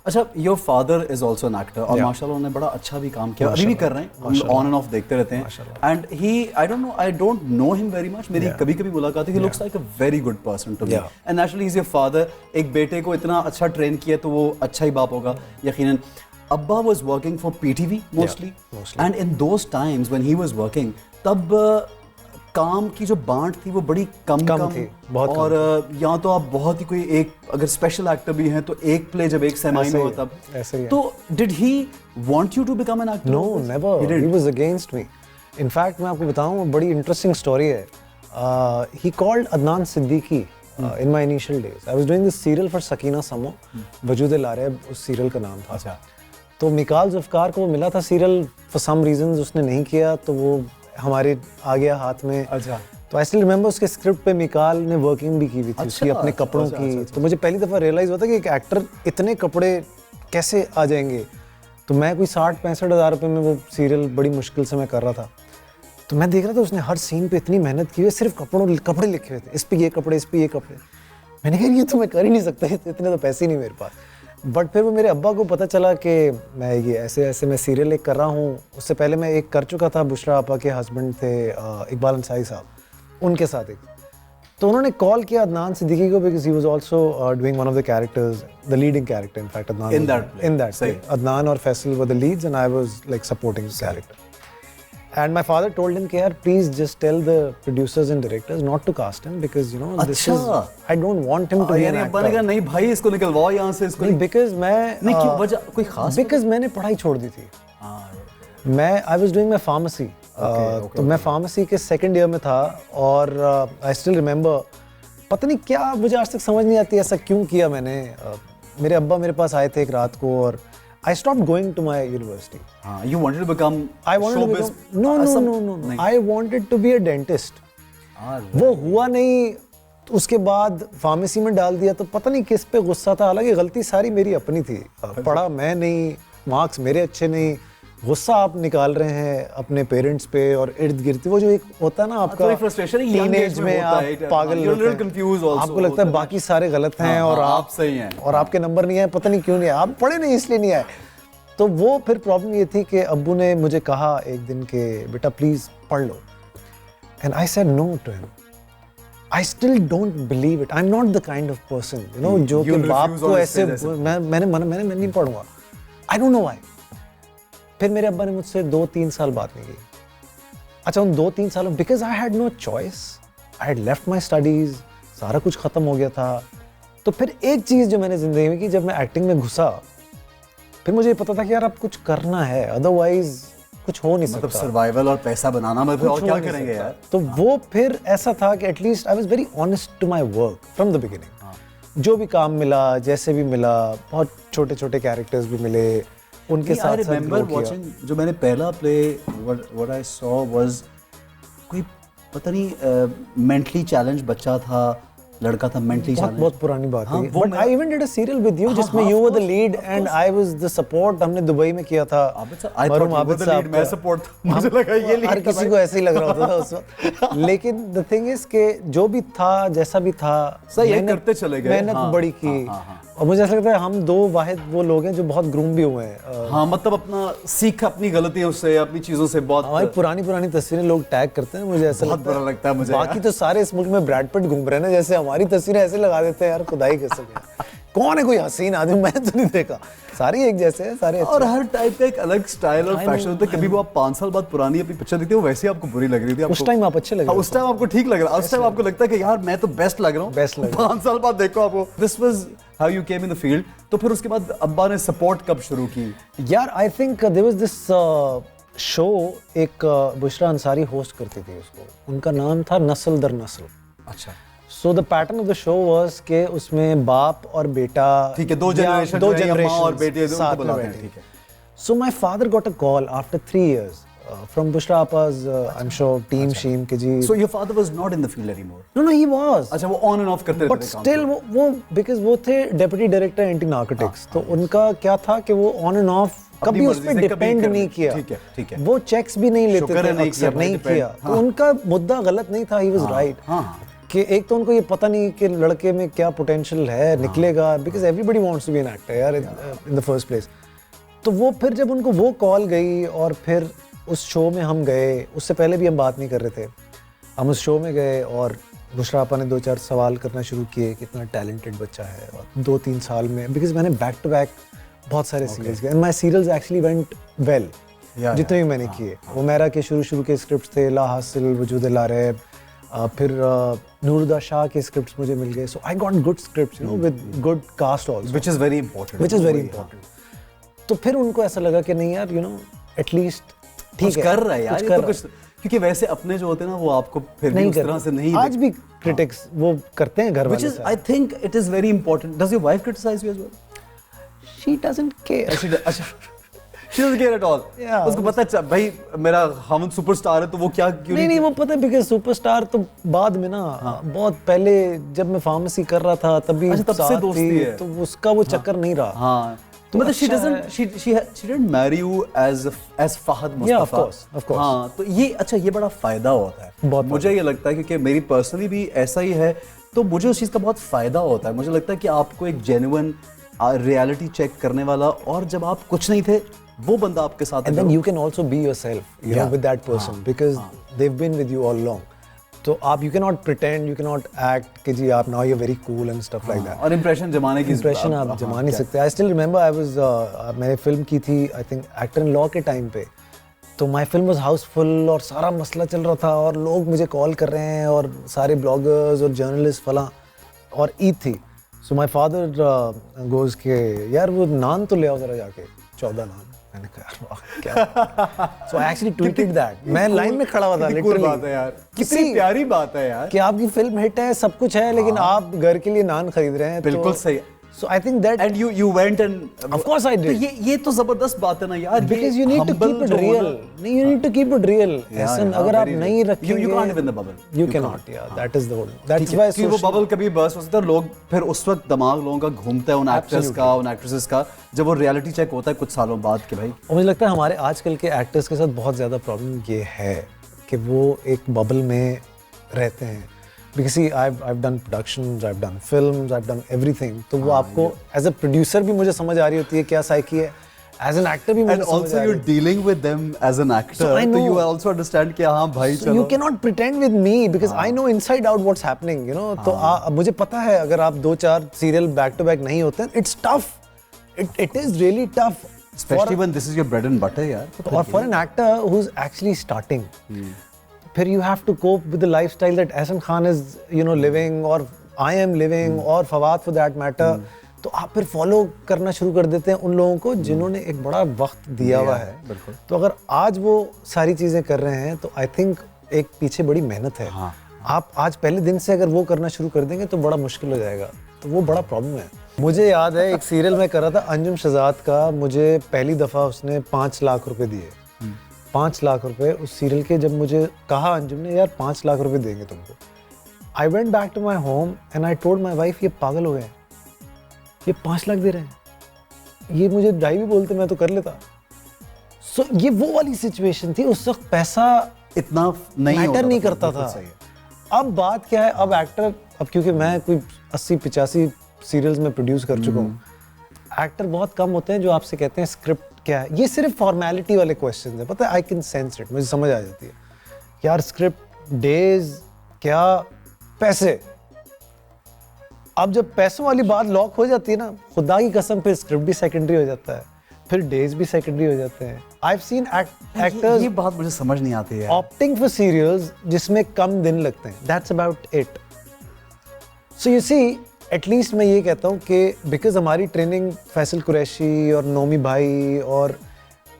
अच्छा, your father is also an actor और माशाल्लाह उन्होंने बड़ा अच्छा भी काम किया, अभी भी कर रहे हैं, हम ऑन एंड ऑफ देखते रहते हैं। And he I don't know him very much, मेरी कभी कभी मुलाकात है, he looks like a very good person to me and naturally he is your father. एक बेटे को इतना अच्छा ट्रेन किया तो वो अच्छा ही बाप होगा यकीनन। अब्बा was working for PTV mostly. And in those times when he was working, तब काम की जो बांट थी वो बड़ी कम थी, बहुत और या तो आप बहुत ही कोई एक अगर स्पेशल एक्टर भी हैं तो एक प्ले जब एक सेमाई में हो तब तो did he want you to become an actor? No, never. He was against me. In fact, मैं आपको बताऊं, बड़ी इंटरेस्टिंग स्टोरी है। He called Adnan Siddiqui in my initial days. I was doing this serial for Sakina Samo. वजूद लारेब उस serial का नाम था। अच्छा। तो मिकाल ज़ुल्फ़कार को मिला था सीरियल, फॉर सम रीजंस उसने नहीं किया तो वो हमारे आ गया हाथ में। अच्छा। तो आई स्टिल रिमेंबर उसके स्क्रिप्ट पे मिकाल ने वर्किंग भी की हुई थी उसकी अपने कपड़ों की। तो मुझे पहली दफ़ा रियलाइज़ हुआ था कि एक एक्टर इतने कपड़े कैसे आ जाएंगे। तो मैं कोई 60-65 हज़ार रुपये में वो सीरियल बड़ी मुश्किल से मैं कर रहा था। तो मैं देख रहा था उसने हर सीन पे इतनी मेहनत की हुई, सिर्फ कपड़े लिखे हुए थे, इस पे ये कपड़े, इस पे ये कपड़े। मैंने कहा ये तो मैं कर ही नहीं सकता, इतने तो पैसे ही नहीं मेरे पास। बट फिर वो मेरे अब्बा को पता चला कि मैं ये ऐसे मैं सीरियल एक कर रहा हूँ। उससे पहले मैं एक कर चुका था, बुशरा आपा के हस्बैंड थे इकबाल अंसारी साहब, उनके साथ एक। तो उन्होंने कॉल किया अदनान सिद्दीकी को because he was also doing one of the characters, the leading character in fact. Adnan in that Adnan और Faisal were the leads and I was like supporting character. And my father told him कि यार please just tell the producers and directors not to cast him because you know this is I don't want him to be an actor। अब्बा ने कहा नहीं भाई इसको निकलवाओ यहाँ से, इसको नहीं because मैं नहीं क्यों वजह कोई खास because मैंने पढ़ाई छोड़ दी थी। मैं I was doing my pharmacy तो मैं pharmacy के second year में था और I still remember पता नहीं क्या मुझे आज तक समझ नहीं आती ऐसा क्यों किया मैंने। मेरे अब्बा मेरे पास आए थे एक रात को और I stopped going to my university. You wanted to become showbiz? No. I wanted to be a dentist. वो हुआ नहीं, तो उसके बाद फार्मेसी में डाल दिया तो पता नहीं किस पे गुस्सा था। हालांकि गलती सारी मेरी अपनी थी, पढ़ा मैं नहीं, मार्क्स मेरे अच्छे नहीं, गुस्सा आप निकाल रहे हैं अपने पेरेंट्स पे और इर्द गिर्द। वो जो एक होता है ना आपका टीनेज में आप पागल होते हैं, आपको लगता है बाकी सारे गलत हैं और आप सही हैं और आपके नंबर नहीं आए, पता नहीं क्यों नहीं आए, आप पढ़े नहीं इसलिए नहीं आए। तो वो फिर प्रॉब्लम ये थी कि अब्बू ने मुझे कहा एक दिन के बेटा प्लीज पढ़ लो and I said no to him. I still don't believe it, I am not the kind of person you know जो कि बाप को ऐसे मैंने नहीं पढ़ूंगा। I don't know why. फिर मेरे अब्बा ने मुझसे 2-3 साल बात नहीं की। अच्छा उन 2-3 सालों because I had no choice, I had left my studies, सारा कुछ खत्म हो गया था। तो फिर एक चीज़ जो मैंने ज़िंदगी में की, जब मैं एक्टिंग में घुसा फिर मुझे पता था कि यार अब कुछ करना है, अदरवाइज कुछ हो नहीं सकता। मतलब सर्वाइवल और पैसा बनाना में फिर और क्या करेंगे यार। तो वो फिर ऐसा था कि at least I was very honest to my work from the beginning. जो भी काम मिला, जैसे भी मिला, बहुत छोटे छोटे कैरेक्टर्स भी मिले, उनके साथ साथ रिमेंबर वाचिंग जो मैंने पहला play what I saw was कोई पता नहीं मेंटली चैलेंज बच्चा था, लड़का था मेंटली चैलेंज। बहुत पुरानी बात है but I even did a serial with you जिसमें you were the lead and I was the support. हमने दुबई में किया था। मरूम आबिद साहब मैं सपोर्ट, मुझे लगा ये लीड, हर किसी को ऐसे ही लग रहा होता था उस वक्त। लेकिन द थिंग इज के जो भी था जैसा भी था सही करते चले गए, मेहनत बड़ी की। और मुझे ऐसा लगता है हम दो वाहिद वो लोग हैं जो बहुत ग्रूम भी हुए हैं। हाँ मतलब अपना सीख अपनी गलतियों से, अपनी चीजों से बहुत। हमारी पुरानी तस्वीरें लोग टैग करते हैं, मुझे ऐसा बहुत बुरा लगता है मुझे। बाकी तो सारे इस मुल्क में ब्रैड पिट घूम रहे हैं ना, जैसे हमारी तस्वीरें ऐसे लगा देते हैं यार, खुदाई कैसे कौन है कोई हसीन आदमी, मैंने तो नहीं देखा, सारे एक जैसे हैं, सारे और हर टाइप का एक अलग स्टाइल और फैशन होता है। कभी वो आप 5 साल बाद पुरानी अपनी पिक्चर देखते हो वैसे ही आपको बुरी लग रही थी, उस टाइम आप अच्छे लग रहे हो, उस टाइम आपको ठीक लग रहा है, उस टाइम आपको लगता है कि यार मैं तो बेस्ट लग रहा हूँ, 5 साल बाद देखो आपको। This was how you came in the field. तो फिर उसके बाद अब्बा ने सपोर्ट कब शुरू की? यार I think there was this show, एक बुशरा अंसारी होस्ट करती थी उसको, उनका नाम था नस्ल दर नस्ल। अच्छा। So the pattern of the show was के उसमें बाप और बेटा, ठीक है, दो जनरेशन और बेटे साथ में बैठे, ठीक है। So my father got a call after 3 years from Bushra Appa's I'm sure team Sheem के जी। So your father was not in the field anymore? No he was। अच्छा वो on and off करते रहते थे। But still वो because वो थे deputy director anti narcotics, तो उनका क्या था कि वो on and off कभी उस पर डिपेंड नहीं किया। ठीक है। वो चेक्स भी नहीं लेते थे, अक्सर नहीं किया। तो उनका मुद्दा गलत नहीं था, he was right। कि एक तो उनको ये पता नहीं कि लड़के में क्या पोटेंशियल है, निकलेगा, because everybody wants to be an actor यार इन द फर्स्ट प्लेस। तो वो फिर जब उनको वो कॉल गई और फिर उस शो में हम गए, उससे पहले भी हम बात नहीं कर रहे थे, हम उस शो में गए और बुशरा आपा ने 2-4 सवाल करना शुरू किए, कितना टैलेंटेड बच्चा है। और 2-3 साल में, बिकॉज मैंने बैक टू बैक बहुत सारे सीरियल्स किए and my serials actually went well, जितने भी मैंने किए। वो मेरा के शुरू के स्क्रिप्ट थे, ला हासिल, वजूद लारेब, फिर नूरुद्दीन शाह के स्क्रिप्ट्स मुझे मिल गए। So I got good scripts, you know, with good cast also, which is very important. तो फिर उनको ऐसा लगा कि नहीं यार, यू नो, एटलीस्ट ठीक है, कर रहा है यार, ये तो कुछ, क्योंकि वैसे अपने जो होते हैं ना वो आपको फिर भी उस तरह से नहीं, आज भी क्रिटिक्स वो करते हैं घर वाले। Which is, I think it is very important. Does your wife criticize you as well? She doesn't care. अच्छा, she doesn't care at all. Yeah, उसको पता है भाई मेरा हम सुपरस्टार है तो वो क्या क्यों नहीं वो पता है, बिकॉज सुपरस्टार तो बाद में ना, बहुत पहले जब मैं फार्मेसी कर रहा था तभी तब से दोस्ती है, तो उसका वो चक्कर नहीं रहा। हाँ, तो मतलब she didn't marry you as Fahad Mustafa. Yeah, of course. हाँ, तो ये अच्छा, ये बड़ा फायदा होता है मुझे ये लगता है, क्योंकि मेरी पर्सनली भी ऐसा ही है, तो मुझे उस चीज़ का बहुत फायदा होता है। मुझे लगता है कि आपको एक जेन्युइन रियलिटी चेक करने वाला, और जब आप कुछ नहीं थे वो बंदा आपके साथ है, and then you can also be yourself, you know, with that person, because they've been with you all along. तो आप you cannot pretend, you cannot act कि जी आप now you're very cool and stuff like that. और impression जमाने की, impression आप जमा नहीं सकते। I still remember I was मैंने फिल्म की थी I think Actor in Law के टाइम पे, तो my film was houseful और सारा मसला चल रहा था और लोग मुझे कॉल कर रहे हैं और सारे ब्लॉगर्स और जर्नलिस्ट फला, और ईद थी। So my father goes के यार वो नान तो ले आओ जरा जाके, 14 नान। मैंने कहा क्या? So I actually tweeted that. मैं लाइन में खड़ा हुआ था, लिटरली। बात है यार, कितनी प्यारी बात है यार कि आपकी फिल्म हिट है, सब कुछ है, लेकिन आप घर के लिए नान खरीद रहे हैं। बिल्कुल सही। So I think that, and you went and of course I did. तो ये तो जबरदस्त बात है ना यार, because you need to keep it real. नहीं, you need to keep it real. ऐसा अगर आप नहीं रखेंगे, you can't live in the bubble. You cannot. Yeah, that is the whole. That's why कि वो बबल कभी बर्स्ट हो सकता है, लोग फिर उस वक्त दिमाग लोगों का घूमता है उन एक्टर्स का, उन एक्ट्रेसेस का, जब वो रियलिटी चेक होता है कुछ सालों बाद के भाई। और मुझे लगता है हमारे आजकल के एक्टर्स के साथ बहुत ज़्यादा प्रॉब्लम ये है कि वो एक बबल में रहते हैं। Because see, I've done productions, I've done films, I've done everything. तो वो आपको as a producer भी मुझे समझ आ रही होती है क्या साइकी है, as an actor भी मुझे समझ आ रही है। And also you're dealing with them as an actor, so you also understand कि हाँ भाई चलो। You cannot pretend with me because I know inside out what's happening, you know. तो मुझे पता है अगर आप 2-4 सीरियल back to back नहीं होते हैं, it's tough. It is really tough. Especially when this is your bread and butter यार। और for an actor who's actually starting. फिर you have to cope with the lifestyle that Ehsan Khan is, you know, living, or I am living, और Fawad for that matter. तो आप फिर follow करना शुरू कर देते हैं उन लोगों को जिन्होंने एक बड़ा वक्त दिया हुआ है। तो अगर आज वो सारी चीज़ें कर रहे हैं तो आई थिंक एक पीछे बड़ी मेहनत है। आप आज पहले दिन से अगर वो करना शुरू कर देंगे तो बड़ा मुश्किल हो जाएगा, तो वो बड़ा प्रॉब्लम है। मुझे याद है एक सीरियल में कर रहा था अंजुम शहजाद का, मुझे पहली दफ़ा उसने 5 लाख रुपए दिए। 5 लाख रुपए उस सीरियल के। जब मुझे कहा अंजुम ने यार 5 लाख रुपए देंगे तुमको, I went back to my home and I told my wife ये पागल हो गए, ये 5 लाख दे रहे हैं, ये मुझे ढाई भी बोलते मैं तो कर लेता। सो ये वो वाली सिचुएशन थी, उस वक्त पैसा इतना नहीं मैटर नहीं करता था। अब बात क्या है, अब एक्टर, अब क्योंकि मैं कोई 80-85 सीरियल्स में प्रोड्यूस कर चुका हूँ, एक्टर बहुत कम होते हैं जो आपसे कहते हैं स्क्रिप्ट क्या है। ये सिर्फ फॉर्मेलिटी वाले क्वेश्चन है, पता है, आई कैन सेंस इट, मुझे समझ आ जाती है यार स्क्रिप्ट, डेज क्या, पैसे। अब जब पैसों वाली बात लॉक हो जाती है ना, खुदा की कसम, फिर स्क्रिप्ट भी सेकेंडरी हो जाता है, फिर डेज भी सेकेंडरी हो जाते हैं। I've seen actors, ये बात मुझे समझ नहीं आती है, opting for serials जिसमें कम दिन लगते हैं, that's about it. So you see, at least मैं ये कहता हूँ कि बिकॉज हमारी ट्रेनिंग फैसल कुरैशी और नोमी भाई और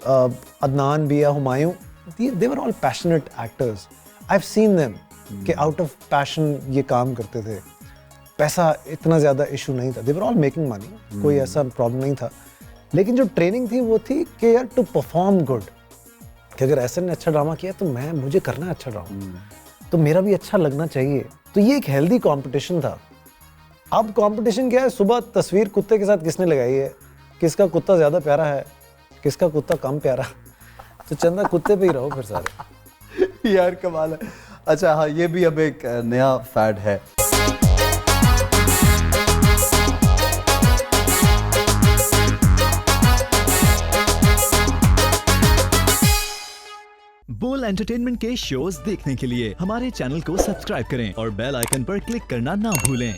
अदनान बिया, Humayun, they were all passionate actors. I have seen them कि आउट ऑफ पैशन ये काम करते थे, पैसा इतना ज़्यादा इशू नहीं था, दे वर ऑल मेकिंग मनी, कोई ऐसा प्रॉब्लम नहीं था। लेकिन जो ट्रेनिंग थी वो थी कि यार टू परफॉर्म गुड, कि अगर ऐसा ने अच्छा ड्रामा किया तो मुझे करना है अच्छा ड्रामा, तो मेरा भी अच्छा लगना चाहिए। तो ये एक हेल्दी कॉम्पिटिशन था। अब कंपटीशन क्या है, सुबह तस्वीर कुत्ते के साथ किसने लगाई है, किसका कुत्ता ज़्यादा प्यारा है, किसका कुत्ता कम प्यारा, तो चंदा कुत्ते पे ही रहो फिर सारे। यार कमाल है। अच्छा हाँ, ये भी अब एक नया फैड है। बोल एंटरटेनमेंट के शोज देखने के लिए हमारे चैनल को सब्सक्राइब करें और बेल आइकन पर क्लिक करना ना भूलें।